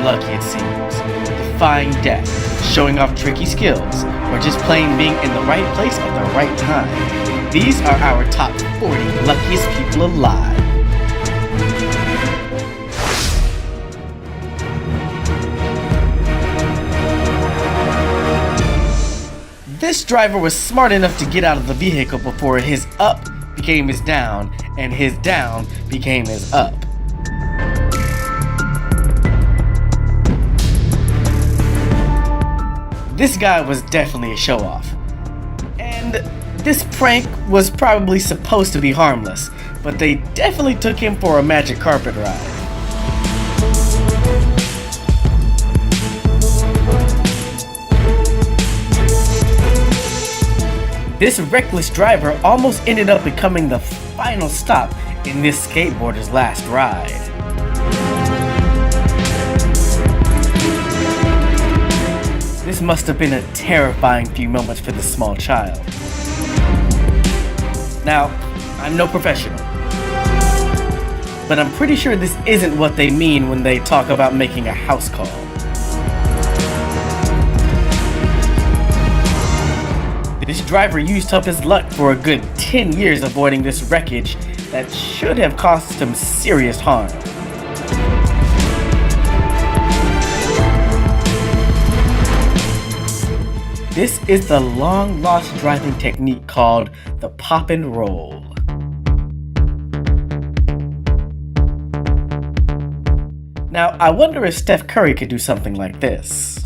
lucky it seems, defying death, showing off tricky skills, or just plain being in the right place at the right time. These are our top 40 luckiest people alive. This driver was smart enough to get out of the vehicle before his up became his down, and his down became his up. This guy was definitely a show-off. And this prank was probably supposed to be harmless, but they definitely took him for a magic carpet ride. This reckless driver almost ended up becoming the final stop in this skateboarder's last ride. This must have been a terrifying few moments for this small child. Now, I'm no professional, but I'm pretty sure this isn't what they mean when they talk about making a house call. This driver used up his luck for a good 10 years avoiding this wreckage that should have caused him serious harm. This is the long-lost driving technique called the pop and roll. Now, I wonder if Steph Curry could do something like this.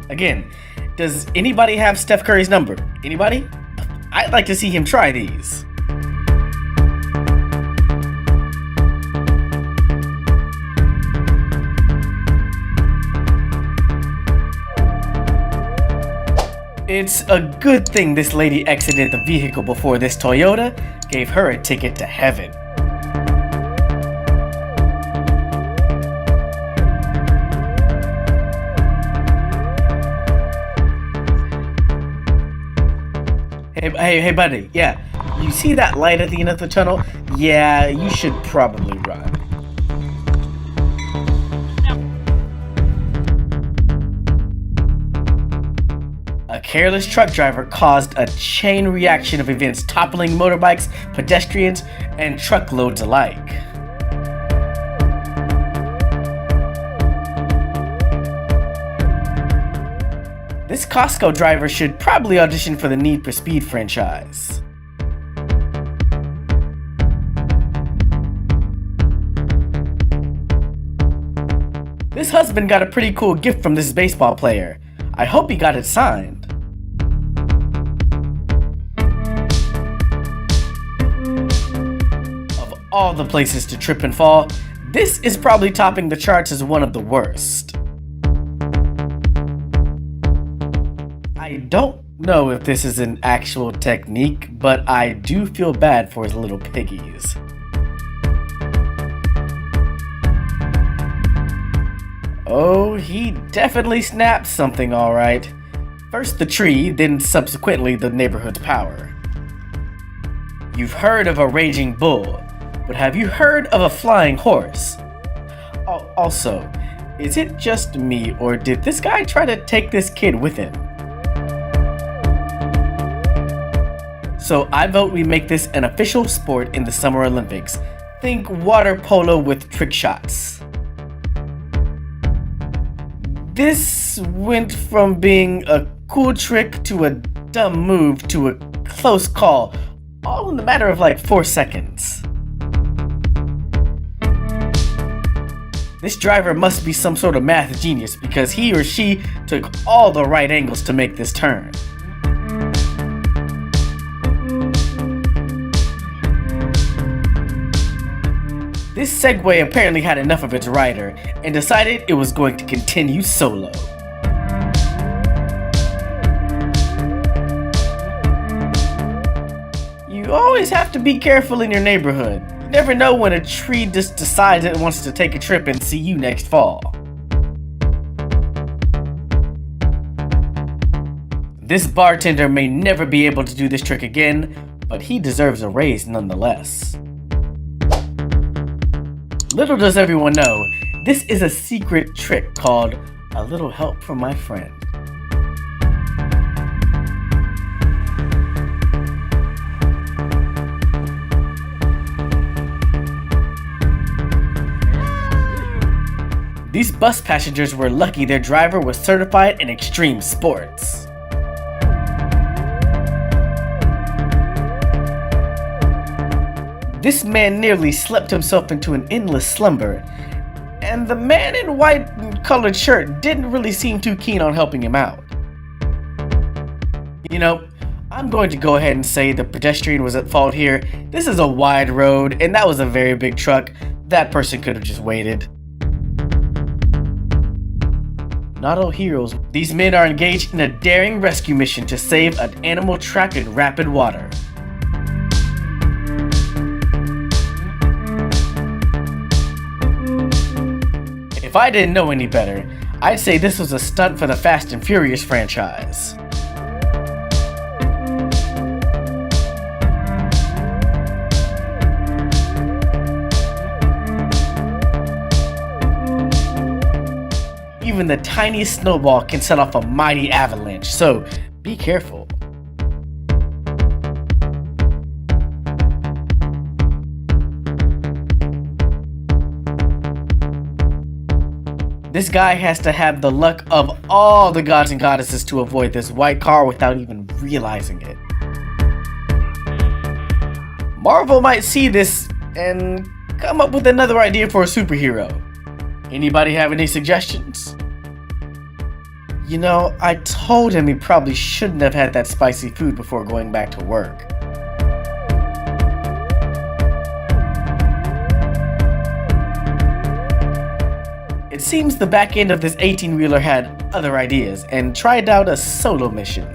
Again, does anybody have Steph Curry's number? Anybody? I'd like to see him try these. It's a good thing this lady exited the vehicle before this Toyota gave her a ticket to heaven. Hey buddy, yeah, you see that light at the end of the tunnel? Yeah, you should probably run. A careless truck driver caused a chain reaction of events toppling motorbikes, pedestrians, and truckloads alike. This Costco driver should probably audition for the Need for Speed franchise. This husband got a pretty cool gift from this baseball player. I hope he got it signed. Of all the places to trip and fall, this is probably topping the charts as one of the worst. I don't know if this is an actual technique, but I do feel bad for his little piggies. Oh, he definitely snapped something alright. First the tree, then subsequently the neighborhood's power. You've heard of a raging bull, but have you heard of a flying horse? Also, is it just me, or did this guy try to take this kid with him? So I vote we make this an official sport in the Summer Olympics. Think water polo with trick shots. This went from being a cool trick to a dumb move to a close call, all in the matter of like 4 seconds. This driver must be some sort of math genius because he or she took all the right angles to make this turn. This Segway apparently had enough of its rider and decided it was going to continue solo. You always have to be careful in your neighborhood. You never know when a tree just decides it wants to take a trip and see you next fall. This bartender may never be able to do this trick again, but he deserves a raise nonetheless. Little does everyone know, this is a secret trick called a little help from my friend. These bus passengers were lucky their driver was certified in extreme sports. This man nearly slept himself into an endless slumber, and the man in white and colored shirt didn't really seem too keen on helping him out. You know, I'm going to go ahead and say the pedestrian was at fault here. This is a wide road, and that was a very big truck. That person could have just waited. Not all heroes. These men are engaged in a daring rescue mission to save an animal trapped in rapid water. If I didn't know any better, I'd say this was a stunt for the Fast and Furious franchise. Even the tiniest snowball can set off a mighty avalanche, so be careful. This guy has to have the luck of all the gods and goddesses to avoid this white car without even realizing it. Marvel might see this and come up with another idea for a superhero. Anybody have any suggestions? You know, I told him he probably shouldn't have had that spicy food before going back to work. It seems the back end of this 18-wheeler had other ideas and tried out a solo mission.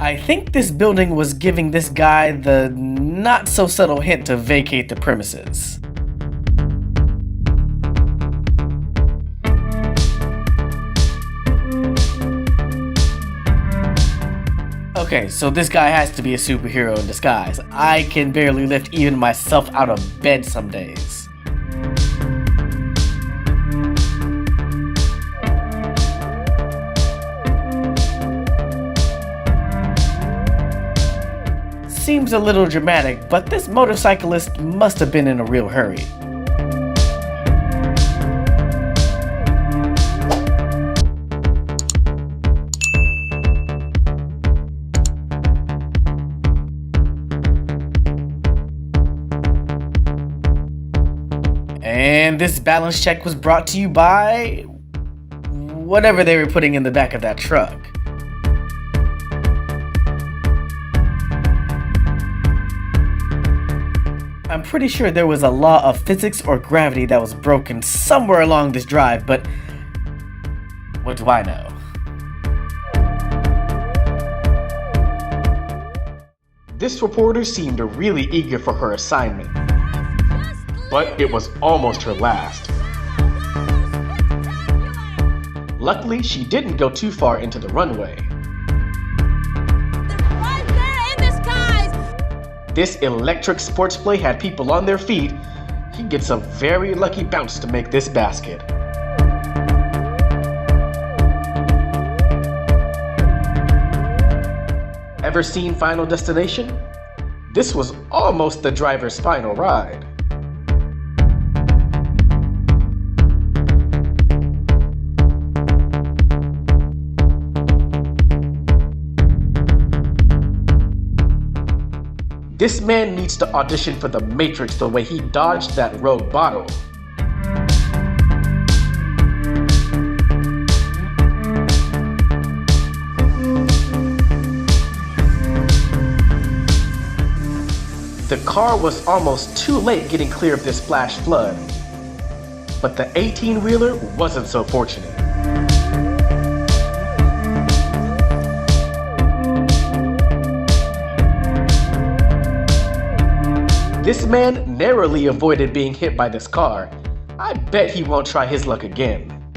I think this building was giving this guy the not-so-subtle hint to vacate the premises. Okay, so this guy has to be a superhero in disguise. I can barely lift even myself out of bed some days. Seems a little dramatic, but this motorcyclist must have been in a real hurry. And this balance check was brought to you by whatever they were putting in the back of that truck. I'm pretty sure there was a law of physics or gravity that was broken somewhere along this drive, but what do I know? This reporter seemed really eager for her assignment, but it was almost her last. Luckily, she didn't go too far into the runway. This electric sports play had people on their feet. He gets a very lucky bounce to make this basket. Ever seen Final Destination? This was almost the driver's final ride. This man needs to audition for The Matrix the way he dodged that rogue bottle. The car was almost too late getting clear of this flash flood, but the 18-wheeler wasn't so fortunate. This man narrowly avoided being hit by this car. I bet he won't try his luck again.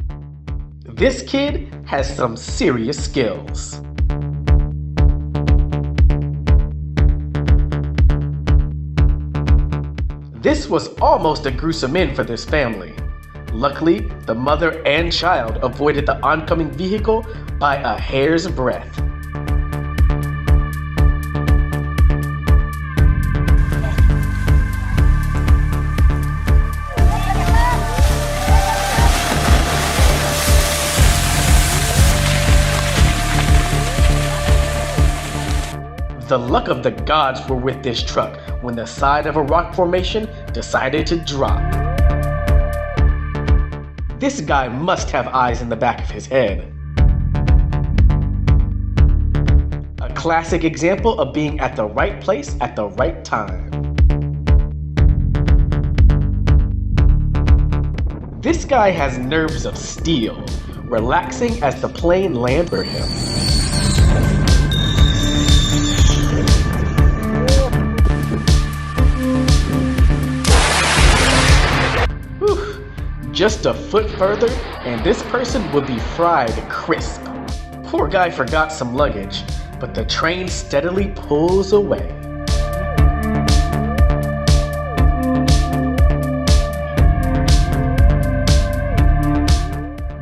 This kid has some serious skills. This was almost a gruesome end for this family. Luckily, the mother and child avoided the oncoming vehicle by a hair's breadth. The luck of the gods were with this truck when the side of a rock formation decided to drop. This guy must have eyes in the back of his head. A classic example of being at the right place at the right time. This guy has nerves of steel, relaxing as the plane lands over him. Just a foot further, and this person would be fried crisp. Poor guy forgot some luggage, but the train steadily pulls away.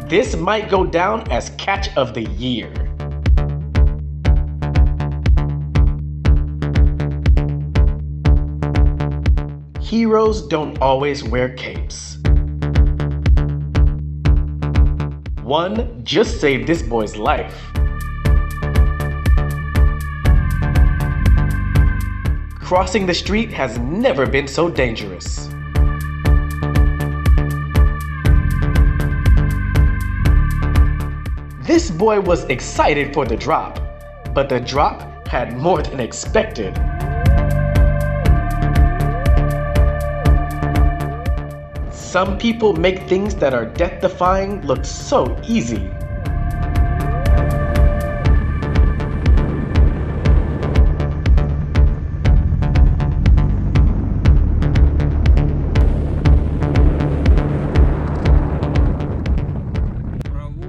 This might go down as catch of the year. Heroes don't always wear capes. One just saved this boy's life. Crossing the street has never been so dangerous. This boy was excited for the drop, but the drop had more than expected. Some people make things that are death-defying look so easy.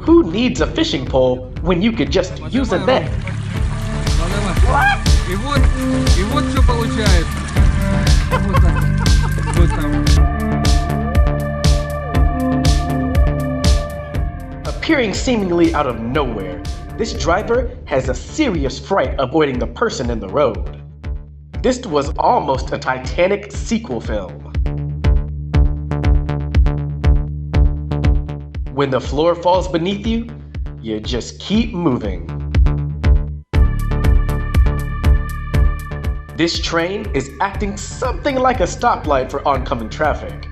Who needs a fishing pole when you could just use a net? И вот что получается. Вот так. Вот там. Appearing seemingly out of nowhere, this driver has a serious fright avoiding the person in the road. This was almost a Titanic sequel film. When the floor falls beneath you, you just keep moving. This train is acting something like a stoplight for oncoming traffic.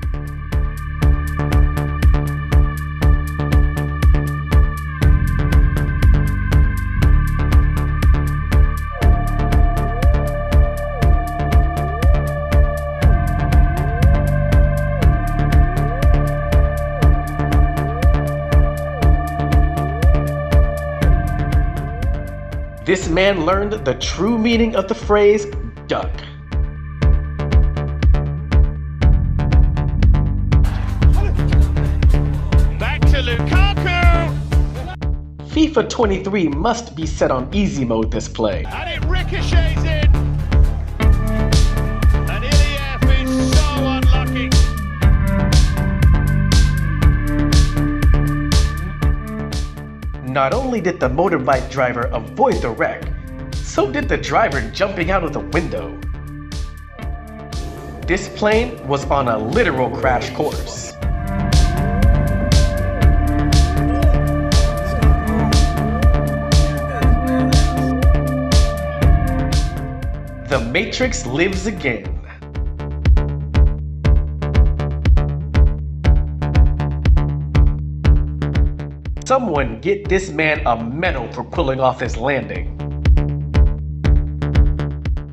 This man learned the true meaning of the phrase duck. Back to Lukaku! FIFA 23 must be set on easy mode this play. And it ricochets in! And Iliev is so unlucky! Not only did the motorbike driver avoid the wreck, so did the driver jumping out of the window. This plane was on a literal crash course. The Matrix lives again. Someone get this man a medal for pulling off his landing.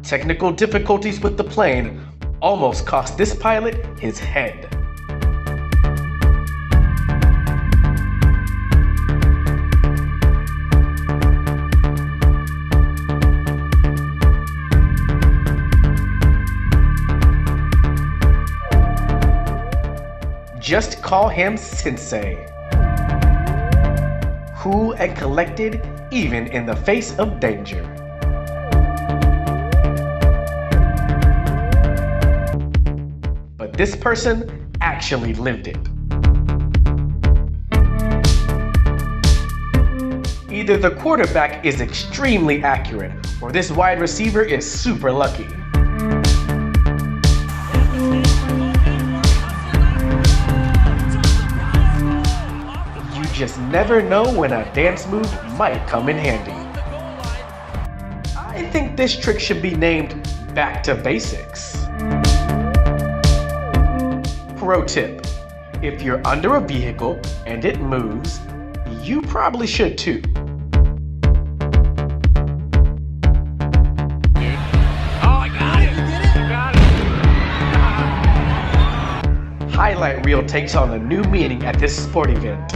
Technical difficulties with the plane almost cost this pilot his head. Just call him Sensei. Cool and collected even in the face of danger. but this person actually lived it. Either the quarterback is extremely accurate, or this wide receiver is super lucky. You just never know when a dance move might come in handy. I think this trick should be named Back to Basics. Pro tip: if you're under a vehicle and it moves, you probably should too. Highlight reel takes on a new meaning at this sport event.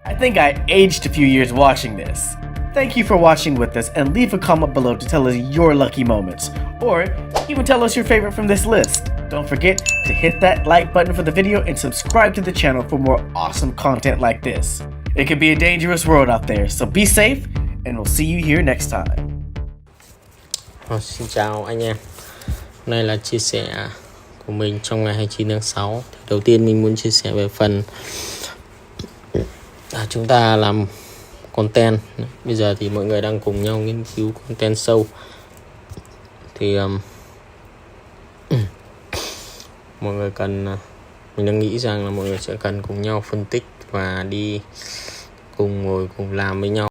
I think I aged a few years watching this. Thank you for watching with us, and leave a comment below to tell us your lucky moments, or even tell us your favorite from this list. Don't forget to hit that like button for the video and subscribe to the channel for more awesome content like this. It can be a dangerous world out there, so be safe, and we'll see you here next time. Xin chào anh em. Hôm nay là chia sẻ của mình trong ngày 29 tháng 6. Đầu tiên mình muốn chia sẻ về phần chúng ta làm content. Bây giờ thì mọi người đang cùng nhau nghiên cứu content sâu. Thì mọi người cần, mình đang nghĩ rằng là mọi người sẽ cần cùng nhau phân tích và đi cùng ngồi cùng làm với nhau.